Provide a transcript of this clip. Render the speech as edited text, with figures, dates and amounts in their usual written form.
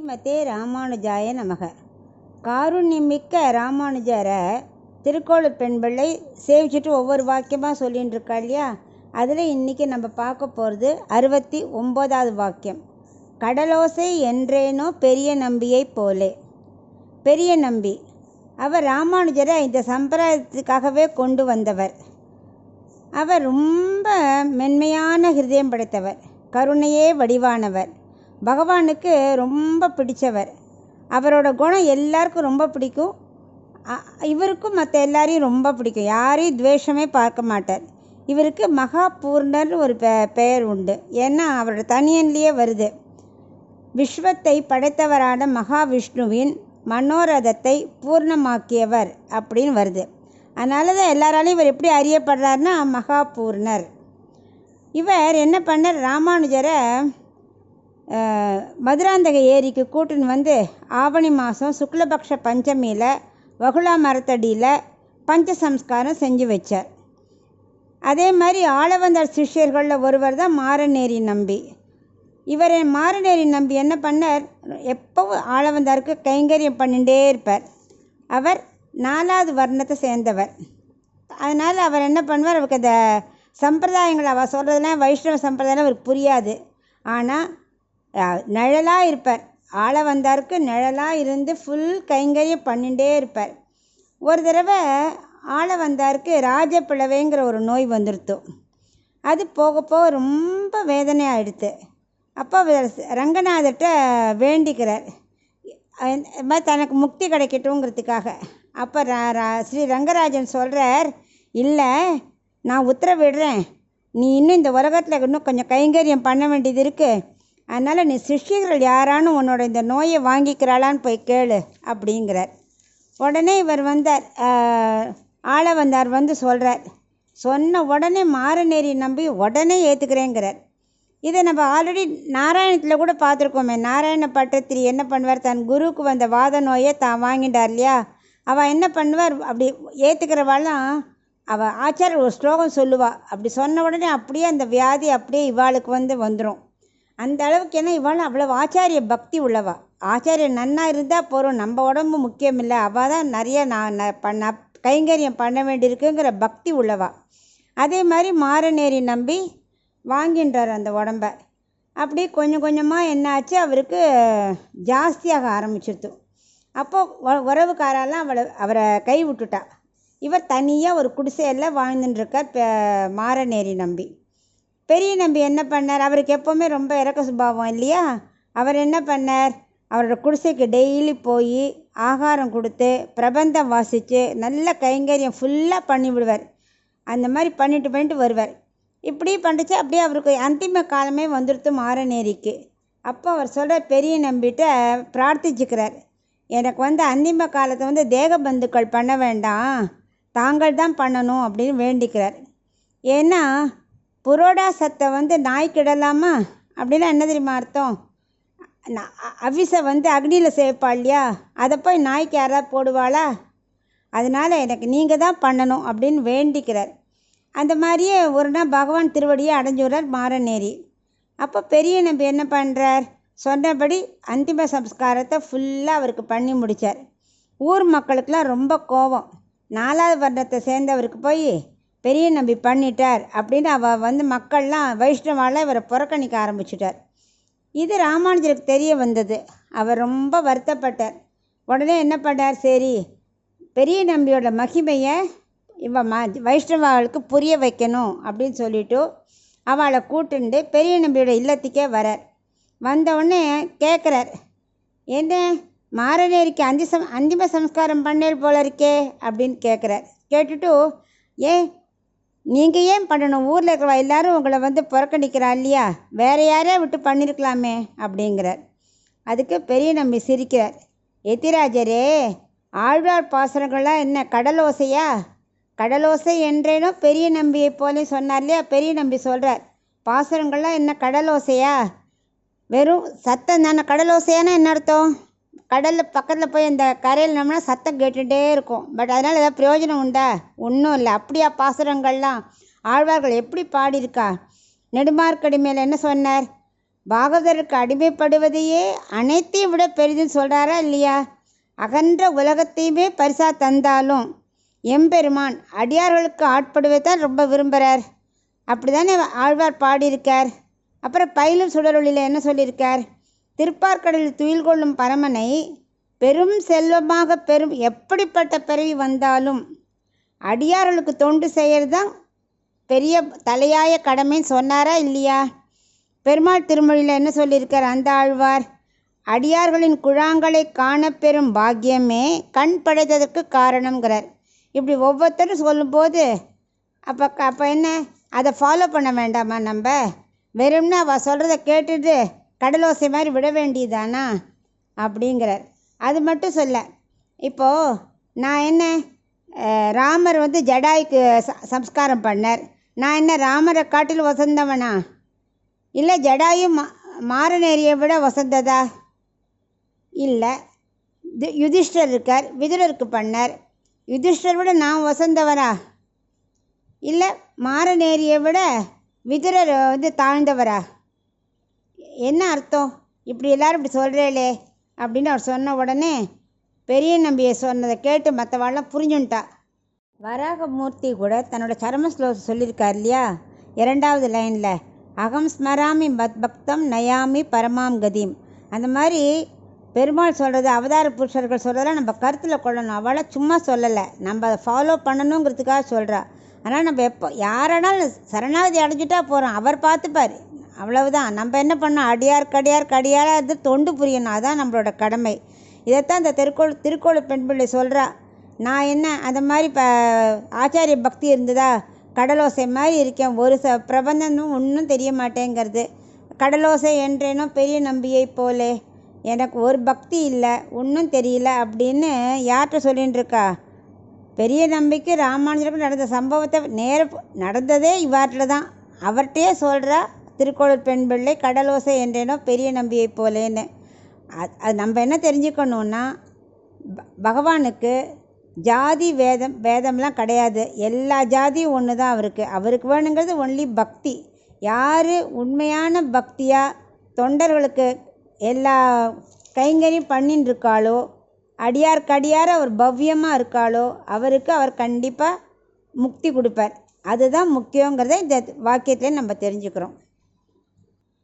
ஸ்ரீமதே ராமானுஜாய நமக. காருண்யமிக்க ராமானுஜரை திருக்கோளூர் பெண்பிள்ளை சேவிச்சுட்டு ஒவ்வொரு வாக்கியமாக சொல்லின்னு இருக்கா இல்லையா? அதில் இன்றைக்கி நம்ம பார்க்க போகிறது 69வது வாக்கியம். கடலோசை என்றேனோ பெரிய நம்பியை போலே. பெரிய நம்பி அவர் ராமானுஜரை இந்த சம்பிரதாயத்துக்காகவே கொண்டு வந்தவர். அவர் ரொம்ப மென்மையான ஹிருதயம் படைத்தவர், கருணையே வடிவானவர், பகவானுக்கு ரொம்ப பிடிச்சவர். அவரோட குணம் எல்லாருக்கும் ரொம்ப பிடிக்கும். இவருக்கும் மற்ற எல்லாரையும் ரொம்ப பிடிக்கும். யாரையும் துவேஷமே பார்க்க மாட்டார். இவருக்கு மகா பூர்ணர்னு ஒரு பெயர் உண்டு. ஏன்னா அவரோட தனியன்லேயே வருது. விஸ்வத்தை படைத்தவரான மகாவிஷ்ணுவின் மனோரதத்தை பூர்ணமாக்கியவர் அப்படின்னு வருது. அதனால தான் எல்லாராலையும் இவர் எப்படி அறியப்படுறாருன்னா மகா பூர்ணர். இவர் என்ன பண்ணார், ராமானுஜரை மதுராந்தக ஏரிக்கு கூட்டுன்னு வந்து ஆவணி மாதம் சுக்லபக்ஷ பஞ்சமியில் வகுளா மரத்தடியில் பஞ்சசம்ஸ்காரம் செஞ்சு வச்சார். அதே மாதிரி ஆளவந்தார் சிஷ்யர்களில் ஒருவர் தான் மாரநேரி நம்பி. இவர் மாரநேரி நம்பி என்ன பண்ணார், எப்பவும் ஆளவந்தாருக்கு கைங்கரியம் பண்ணிகிட்டே இருப்பார். அவர் 4வது வர்ணத்தை சேர்ந்தவர். அதனால் அவர் என்ன பண்ணுவார், அவருக்கு அந்த சம்பிரதாயங்கள் அவர் சொல்கிறதுலாம் வைஷ்ணவ சம்பிரதாயம் அவருக்கு புரியாது. ஆனால் நிழலாக இருப்பார். ஆளவந்தாருக்கு நிழலாக இருந்து ஃபுல் கைங்கரியம் பண்ணிகிட்டே இருப்பார். ஒரு தடவை ஆளவந்தாருக்கு ராஜப்பிளவைங்கிற ஒரு நோய் வந்துடுத்து. அது போக போக ரொம்ப வேதனை ஆகிடுது. அப்போ ரங்கநாதர்கிட்ட வேண்டிக்கிறார், இது மாதிரி தனக்கு முக்தி கிடைக்கட்டுங்கிறதுக்காக. அப்போ ஸ்ரீ ரங்கராஜன் சொல்கிறார், இல்லை நான் உத்தரவிடுறேன், நீ இன்னும் இந்த உலகத்தில் இன்னும் கொஞ்சம் கைங்கரியம் பண்ண வேண்டியது இருக்குது. அதனால் நீ சிஷ்யர்கள் யாரானு உன்னோட இந்த நோயை வாங்கிக்கிறாளான்னு போய் கேளு அப்படிங்கிறார். உடனே இவர் வந்தார், ஆளவந்தார் வந்து சொல்கிறார். சொன்ன உடனே மாரநேரி நம்பி உடனே ஏற்றுக்கிறேங்கிறார். இதை நம்ம ஆல்ரெடி நாராயணத்தில் கூட பார்த்துருக்கோமே. நாராயண பட்டத்திரி என்ன பண்ணுவார், தன் குருவுக்கு வந்த வாத நோயை தான் வாங்கிட்டார் இல்லையா? அவள் என்ன பண்ணுவார், அப்படி ஏற்றுக்கிறவாலாம் அவள் ஆச்சாரியர் ஒரு ஸ்லோகம் சொல்லுவாள். அப்படி சொன்ன உடனே அப்படியே அந்த வியாதி அப்படியே இவாளுக்கு வந்துடும். அந்த அளவுக்கு ஏன்னா இவாளும் அவ்வளோ ஆச்சாரிய பக்தி உள்ளவா. ஆச்சாரியர் நன்னா இருந்தால் போகிறோம், நம்ம உடம்பு முக்கியம் இல்லை, அவள் தான் நிறைய நான் கைங்கரியம் பண்ண வேண்டியிருக்குங்கிற பக்தி உள்ளவா. அதே மாதிரி மாரநேரி நம்பி வாங்கின்றார் அந்த உடம்ப. அப்படி கொஞ்சம் கொஞ்சமாக என்ன ஆச்சு, அவருக்கு ஜாஸ்தியாக ஆரம்பிச்சிருத்து. அப்போது உறவுக்காரெல்லாம் அவரை கை விட்டுட்டா. இவர் தனியாக ஒரு குடிசையில் வாழ்ந்துட்டுருக்கார் மாரநேரி நம்பி. பெரிய நம்பி என்ன பண்ணார், அவருக்கு எப்போவுமே ரொம்ப இறக்க சுபாவம் இல்லையா? அவர் என்ன பண்ணார், அவரோட குடிசைக்கு டெய்லி போய் ஆகாரம் கொடுத்து பிரபந்தம் வாசித்து நல்ல கைங்கரியம் ஃபுல்லாக பண்ணிவிடுவார். அந்த மாதிரி பண்ணிட்டு வருவார். இப்படி பண்ணிச்சு அப்படியே அவருக்கு அந்திம காலமே வந்துடுத்து மாரநேரிக்கு. அப்போ அவர் சொல்கிற பெரிய நம்பிட்ட பிரார்த்திச்சுக்கிறார், எனக்கு அந்திம காலத்தை தேக பந்துக்கள் பண்ண வேண்டாம், தாங்கள் தான் பண்ணணும் அப்படின்னு வேண்டிக்கிறார். ஏன்னா புரோடா சத்தை நாய்க்கிடலாமா அப்படின்னா என்ன தெரியுமா அர்த்தம்? அவிசை அக்னியில் சேர்ப்பா இல்லையா, அதை போய் நாய்க்கு யாராவது போடுவாளா? அதனால் எனக்கு நீங்கள் தான் பண்ணணும் அப்படின்னு வேண்டிக்கிறார். அந்த மாதிரியே ஒரு நாள் பகவான் திருவடியை அடைஞ்சுடுறார் மாரநேரி. அப்போ பெரிய நம்பி என்ன பண்ணுறார், சொன்னபடி அந்திம சம்ஸ்காரத்தை ஃபுல்லாக அவருக்கு பண்ணி முடித்தார். ஊர் மக்களுக்கெல்லாம் ரொம்ப கோபம். 4வது வர்ணத்தை சேர்ந்தவருக்கு போய் பெரிய நம்பி பண்ணிட்டார் அப்படின்னு அவள் மக்கள்லாம் வைஷ்ணவாலாம் இவரை புறக்கணிக்க ஆரம்பிச்சிட்டார். இது ராமானுஜருக்கு தெரிய வந்தது. அவர் ரொம்ப வருத்தப்பட்டார். உடனே என்ன பண்ணார், சரி பெரிய நம்பியோட மகிமையை வைஷ்ணவாளுக்கு புரிய வைக்கணும் அப்படின்னு சொல்லிவிட்டு அவளை கூட்டுண்டு பெரிய நம்பியோட இல்லத்துக்கே வரார். வந்தவுடனே கேட்குறார், என்ன மாரநேரிக்கு அந்திம சம்ஸ்காரம் பண்ணேல் போல இருக்கே அப்படின்னு கேட்குறார். கேட்டுட்டு, நீங்கள் ஏன் பண்ணணும், ஊரில் இருக்கிறவா எல்லோரும் உங்களை புறக்கணிக்கிறா இல்லையா, வேறு யாரையா விட்டு பண்ணியிருக்கலாமே அப்படிங்கிறார். அதுக்கு பெரிய நம்பி சிரிக்கிறார், எத்திராஜரே ஆழ்வார் பாசுரங்கள்லாம் என்ன கடலோசையா? கடலோசை என்றேனோ பெரிய நம்பியை போலே சொன்னார் இல்லையா? பெரிய நம்பி சொல்கிறார், பாசுரங்கள்லாம் என்ன கடலோசையா? வெறும் சத்தம் தானே. கடலோசையானா என்ன அர்த்தம்? கடலில் பக்கத்தில் போய் அந்த கரையில் நம்மனா சத்தம் கேட்டுகிட்டே இருக்கும். பட் அதனால் ஏதாவது பிரயோஜனம் உண்டா? ஒன்றும் இல்லை. அப்படியா பாசுரங்கள்லாம்? ஆழ்வார்கள் எப்படி பாடியிருக்கா? நெடுமார்க்கடி மேலே என்ன சொன்னார், பாகவதருக்கு அடிமைப்படுவதையே அனைத்தையும் விட பெரிதுன்னு சொல்கிறாரா இல்லையா? அகன்ற உலகத்தையுமே பரிசாக தந்தாலும் எம்பெருமான் அடியார்களுக்கு ஆட்படுவதை தான் ரொம்ப விரும்புகிறார். அப்படி தானே ஆழ்வார் பாடியிருக்கார். அப்புறம் பயிலும் சுடரொளியில் என்ன சொல்லியிருக்கார்? திருப்பார்கடலில் துயில் கொள்ளும் பரமனை பெரும் செல்வமாக பெரும் எப்படிப்பட்ட பிறவி வந்தாலும் அடியார்களுக்கு தொண்டு செய்கிறது தான் பெரிய தலையாய கடமைன்னு சொன்னாரா இல்லையா? பெருமாள் திருமொழியில் என்ன சொல்லியிருக்கார் அந்த ஆழ்வார்? அடியார்களின் குழாங்களை காணப்பெறும் பாக்கியமே கண் படைத்ததற்கு காரணங்கிறார். இப்படி ஒவ்வொருத்தரும் சொல்லும்போது அப்போ என்ன, அதை ஃபாலோ பண்ண வேண்டாமா? நம்ம வெறும்னா அவள் சொல்கிறத கேட்டுட்டு கடலோசை மாதிரி விட வேண்டியதானா அப்படிங்கிறார். அது மட்டும் சொல்ல, இப்போது நான் என்ன, ராமர் ஜடாய்க்கு சம்ஸ்காரம் பண்ணார். நான் என்ன ராமரை காட்டில் வசந்தவனா? இல்லை ஜடாயும் மாரநேரியை விட வசந்ததா? இல்லை. யுதிஷ்டர் இருக்கார், விதுரருக்கு பண்ணார். யுதிஷ்டரை விட நான் வசந்தவரா? இல்லை மாரநேரியை விட விதுரர் தாழ்ந்தவரா? என்ன அர்த்தம்? இப்படி எல்லாரும் இப்படி சொல்கிறேளே அப்படின்னு அவர் சொன்ன உடனே பெரிய நம்பியை சொன்னதை கேட்டு மற்றவாள்லாம் புரிஞ்சுட்டா. வராகமூர்த்தி கூட தன்னோட சரம ஸ்லோகம் சொல்லியிருக்கார் இல்லையா? 2வது லைனில் அகம் ஸ்மராமி பக்தம் நயாமி பரமாம் கதிம். அந்த மாதிரி பெருமாள் சொல்கிறது, அவதார புருஷர்கள் சொல்கிறதெல்லாம் நம்ம கருத்தில் கொள்ளணும். அவளை சும்மா சொல்லலை, நம்ம அதை ஃபாலோ பண்ணணுங்கிறதுக்காக சொல்கிறா. ஆனால் நம்ம எப்போ யாரானாலும் சரணாகதி அடைஞ்சிட்டா போகிறோம், அவர் பார்த்துப்பார், அவ்வளவுதான். நம்ம என்ன பண்ணோம்? அடியார் அது தொண்டு புரியணும், அதுதான் நம்மளோட கடமை. இதைத்தான் இந்த திருக்கோளூர் பெண் பிள்ளை சொல்கிறா. நான் என்ன அந்த மாதிரி ஆச்சாரிய பக்தி இருந்ததா? கடலோசை மாதிரி இருக்கேன், ஒரு பிரபந்தமும் ஒன்றும் தெரிய மாட்டேங்கிறது. கடலோசை என்றேனோ பெரிய நம்பியை போலே, எனக்கு ஒரு பக்தி இல்லை, ஒன்றும் தெரியல அப்படின்னு யார்கிட்ட சொல்லின்னு இருக்கா? பெரிய நம்பிக்கை ராமானுஜருக்கு நடந்த சம்பவத்தை நடந்ததே இவார்ட்டில் தான், அவர்கிட்டயே சொல்கிறா திருக்கோளூர் பெண் பிள்ளை கடலோசை என்றேனோ பெரிய நம்பியை போலேன்னு. அது நம்ம என்ன தெரிஞ்சுக்கணுன்னா, பகவானுக்கு ஜாதி வேதம்லாம் கிடையாது. எல்லா ஜாதியும் ஒன்று தான் அவருக்கு வேணுங்கிறது ஒன்லி பக்தி. யார் உண்மையான பக்தியாக தொண்டர்களுக்கு எல்லா கைங்கரியும் பண்ணின்னு இருக்காளோ, அடியார் அவர் பவ்யமாக இருக்காளோ, அவருக்கு அவர் கண்டிப்பாக முக்தி கொடுப்பார். அதுதான் முக்கியங்கிறத இந்த வாக்கியத்தில் நம்ம தெரிஞ்சுக்கிறோம்.